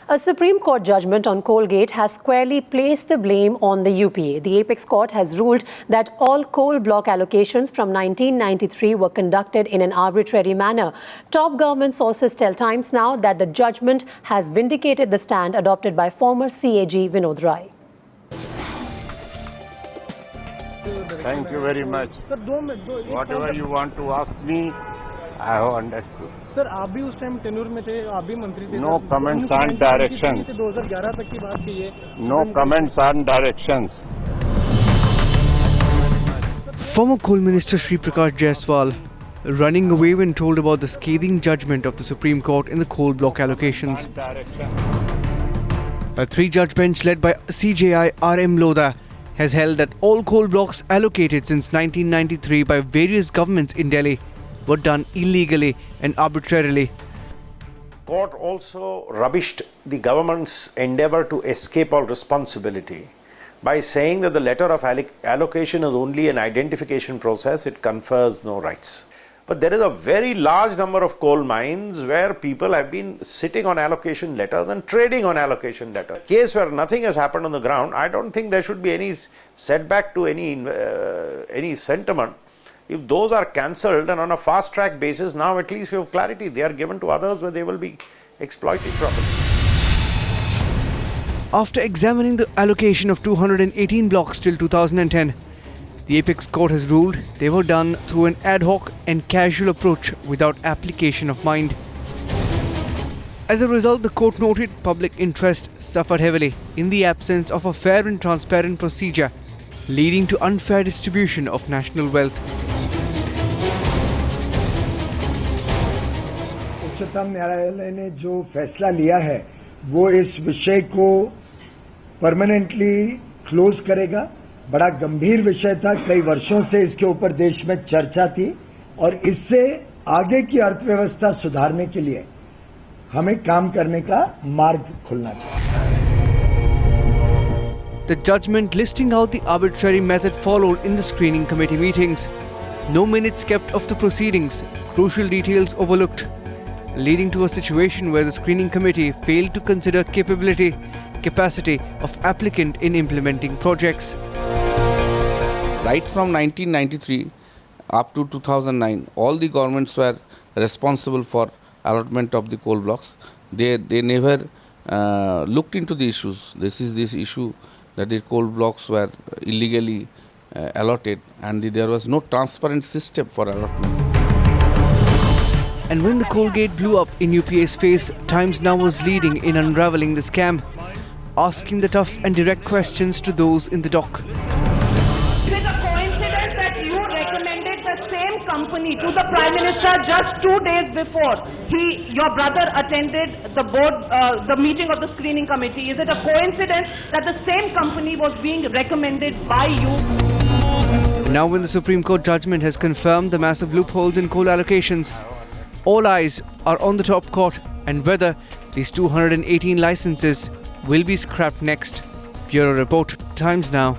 A Supreme Court judgment on Coalgate has squarely placed the blame on the UPA. The apex court has ruled that all coal block allocations from 1993 were conducted in an arbitrary manner. Top government sources tell Times Now that the judgment has vindicated the stand adopted by former CAG Vinod Rai. Thank you very much. Whatever you want to ask me, I have understood. Sir आप भी उस time tenure में थे, आप भी मंत्री थे. No comments on directions. 2011 तक की बात की है. No comments on directions. Former Coal Minister Shri Prakash Jaiswal running away when told about the scathing judgment of the Supreme Court in the coal block allocations. A three-judge bench led by CJI R.M. Lodha has held that all coal blocks allocated since 1993 by various governments in Delhi were done illegally and arbitrarily. Court also rubbished the government's endeavour to escape all responsibility by saying that the letter of allocation is only an identification process, it confers no rights. But there is a very large number of coal mines where people have been sitting on allocation letters and trading on allocation letters. Case where nothing has happened on the ground, I don't think there should be any setback to any sentiment. If those are cancelled and on a fast track basis, now at least we have clarity. They are given to others where they will be exploited properly. After examining the allocation of 218 blocks till 2010, the apex court has ruled they were done through an ad hoc and casual approach without application of mind. As a result, the court noted public interest suffered heavily in the absence of a fair and transparent procedure, leading to unfair distribution of national wealth. उच्चतम न्यायालय ने जो फैसला लिया है वो इस विषय को परमानेंटली क्लोज करेगा. बड़ा गंभीर विषय था, कई वर्षों से इसके ऊपर देश में चर्चा थी और इससे आगे की अर्थव्यवस्था सुधारने के लिए हमें काम करने का मार्ग खुलना चाहिए. The judgment listing out the arbitrary method followed in the screening committee meetings. No minutes kept of the proceedings, crucial details overlooked, leading to a situation where the screening committee failed to consider capacity of applicant in implementing projects. Right from 1993 up to 2009, all the governments were responsible for allotment of the coal blocks. They never looked into the issues. This issue that the coal blocks were illegally allotted and there was no transparent system for allotment. And when the Coalgate blew up in UPA's face, Times Now was leading in unravelling the scam, asking the tough and direct questions to those in the dock. Is it a coincidence that you recommended the same company to the Prime Minister just 2 days before your brother attended the meeting of the screening committee? Is it a coincidence that the same company was being recommended by you? Now when the Supreme Court judgment has confirmed the massive loopholes in coal allocations, all eyes are on the top court and whether these 218 licenses will be scrapped next. Bureau Report, Times Now.